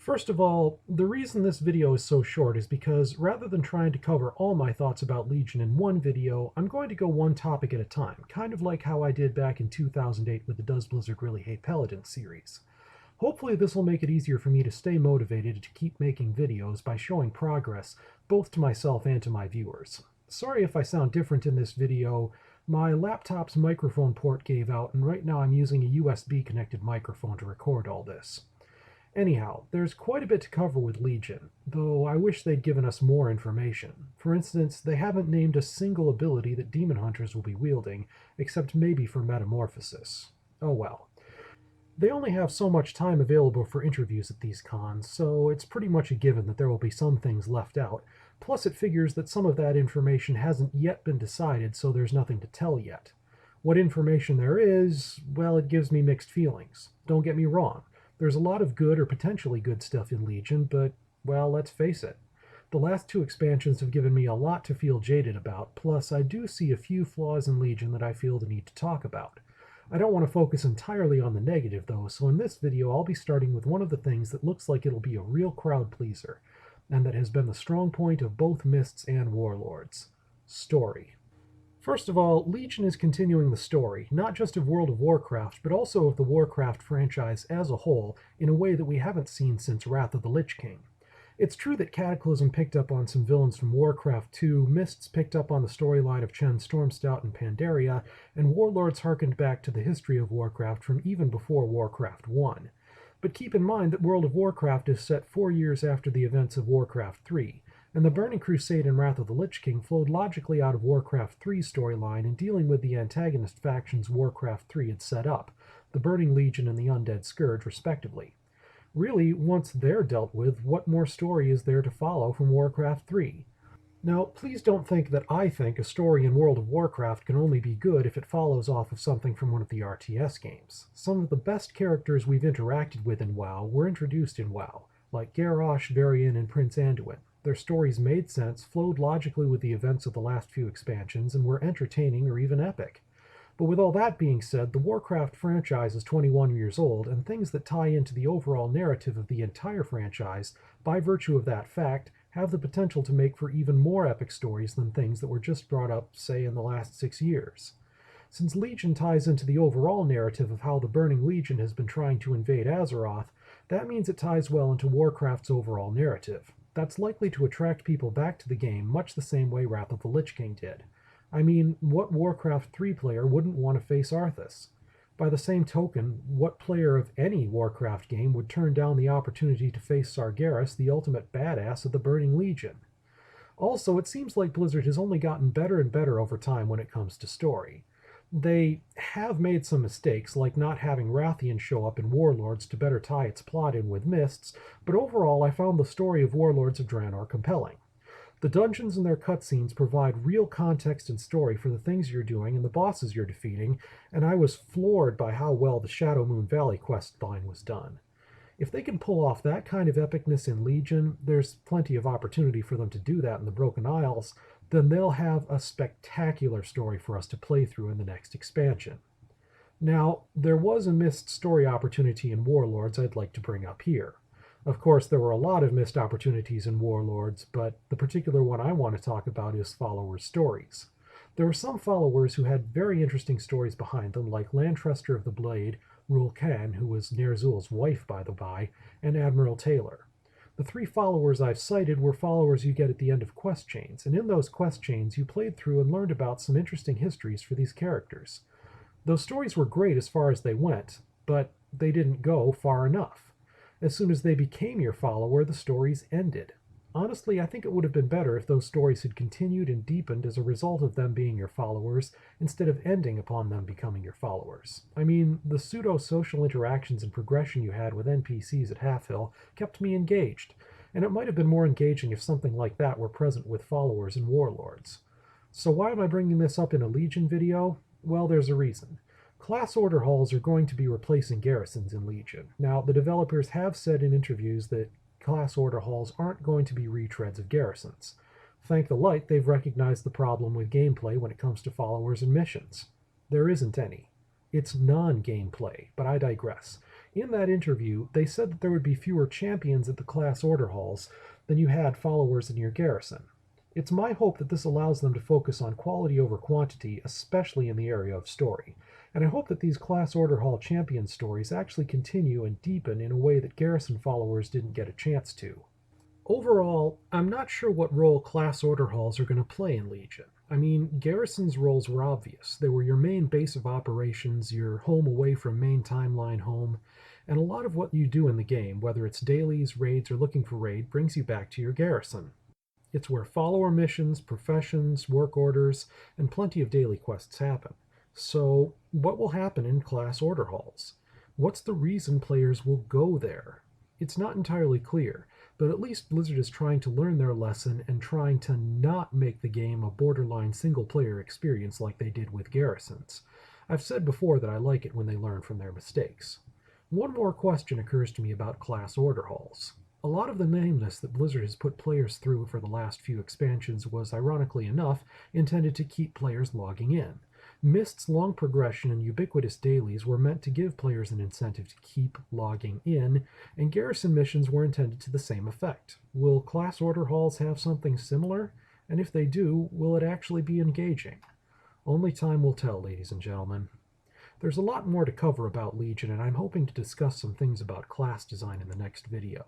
First of all, the reason this video is so short is because rather than trying to cover all my thoughts about Legion in one video, I'm going to go one topic at a time, kind of like how I did back in 2008 with the Does Blizzard Really Hate Paladins series. Hopefully this will make it easier for me to stay motivated to keep making videos by showing progress, both to myself and to my viewers. Sorry if I sound different in this video. My laptop's microphone port gave out, and right now I'm using a USB-connected microphone to record all this. Anyhow, there's quite a bit to cover with Legion, though I wish they'd given us more information. For instance, they haven't named a single ability that demon hunters will be wielding, except maybe for metamorphosis. Oh well. They only have so much time available for interviews at these cons, so it's pretty much a given that there will be some things left out. Plus it figures that some of that information hasn't yet been decided, so there's nothing to tell yet. What information there is, well, it gives me mixed feelings. Don't get me wrong. There's a lot of good or potentially good stuff in Legion, but, well, let's face it. The last two expansions have given me a lot to feel jaded about, plus I do see a few flaws in Legion that I feel the need to talk about. I don't want to focus entirely on the negative, though, so in this video I'll be starting with one of the things that looks like it'll be a real crowd pleaser, and that has been the strong point of both Mists and Warlords. Story. First of all, Legion is continuing the story, not just of World of Warcraft, but also of the Warcraft franchise as a whole, in a way that we haven't seen since Wrath of the Lich King. It's true that Cataclysm picked up on some villains from Warcraft 2, Mists picked up on the storyline of Chen Stormstout and Pandaria, and Warlords harkened back to the history of Warcraft from even before Warcraft 1. But keep in mind that World of Warcraft is set 4 years after the events of Warcraft 3. And the Burning Crusade and Wrath of the Lich King flowed logically out of Warcraft 3's storyline in dealing with the antagonist factions Warcraft 3 had set up, the Burning Legion and the Undead Scourge, respectively. Really, once they're dealt with, what more story is there to follow from Warcraft 3? Now, please don't think that I think a story in World of Warcraft can only be good if it follows off of something from one of the RTS games. Some of the best characters we've interacted with in WoW were introduced in WoW, like Garrosh, Varian, and Prince Anduin. Their stories made sense, flowed logically with the events of the last few expansions, and were entertaining or even epic. But with all that being said, the Warcraft franchise is 21 years old, and things that tie into the overall narrative of the entire franchise, by virtue of that fact, have the potential to make for even more epic stories than things that were just brought up, say, in the last 6 years. Since Legion ties into the overall narrative of how the Burning Legion has been trying to invade Azeroth, that means it ties well into Warcraft's overall narrative. That's likely to attract people back to the game much the same way Wrath of the Lich King did. I mean, what Warcraft 3 player wouldn't want to face Arthas? By the same token, what player of any Warcraft game would turn down the opportunity to face Sargeras, the ultimate badass of the Burning Legion? Also, it seems like Blizzard has only gotten better and better over time when it comes to story. They have made some mistakes, like not having Rathian show up in Warlords to better tie its plot in with Mists, but overall I found the story of Warlords of Draenor compelling. The dungeons and their cutscenes provide real context and story for the things you're doing and the bosses you're defeating, and I was floored by how well the Shadow Moon Valley quest line was done. If they can pull off that kind of epicness in Legion, there's plenty of opportunity for them to do that in the Broken Isles, then they'll have a spectacular story for us to play through in the next expansion. Now, there was a missed story opportunity in Warlords I'd like to bring up here. Of course, there were a lot of missed opportunities in Warlords, but the particular one I want to talk about is followers' stories. There were some followers who had very interesting stories behind them, like Lantrester of the Blade, Rul Khan, who was Nerzul's wife, by the by, and Admiral Taylor. The 3 followers I've cited were followers you get at the end of quest chains, and in those quest chains you played through and learned about some interesting histories for these characters. Those stories were great as far as they went, but they didn't go far enough. As soon as they became your follower, the stories ended. Honestly, I think it would have been better if those stories had continued and deepened as a result of them being your followers, instead of ending upon them becoming your followers. I mean, the pseudo-social interactions and progression you had with NPCs at Halfhill kept me engaged, and it might have been more engaging if something like that were present with followers and warlords. So why am I bringing this up in a Legion video? Well, there's a reason. Class order halls are going to be replacing garrisons in Legion. Now, the developers have said in interviews that class order halls aren't going to be retreads of garrisons. Thank the light, they've recognized the problem with gameplay when it comes to followers and missions. There isn't any. It's non-gameplay, but I digress. In that interview, they said that there would be fewer champions at the class order halls than you had followers in your garrison. It's my hope that this allows them to focus on quality over quantity, especially in the area of story. And I hope that these class order hall champion stories actually continue and deepen in a way that garrison followers didn't get a chance to. Overall, I'm not sure what role class order halls are going to play in Legion. I mean, Garrison's roles were obvious. They were your main base of operations, your home away from main timeline home, and a lot of what you do in the game, whether it's dailies, raids, or looking for raid, brings you back to your garrison. It's where follower missions, professions, work orders, and plenty of daily quests happen. So, what will happen in class order halls? What's the reason players will go there? It's not entirely clear, but at least Blizzard is trying to learn their lesson and trying to not make the game a borderline single-player experience like they did with Garrisons. I've said before that I like it when they learn from their mistakes. One more question occurs to me about class order halls. A lot of the nameless that Blizzard has put players through for the last few expansions was, ironically enough, intended to keep players logging in. Mist's long progression and ubiquitous dailies were meant to give players an incentive to keep logging in, and garrison missions were intended to the same effect. Will class order halls have something similar? And if they do, will it actually be engaging? Only time will tell, ladies and gentlemen. There's a lot more to cover about Legion, and I'm hoping to discuss some things about class design in the next video.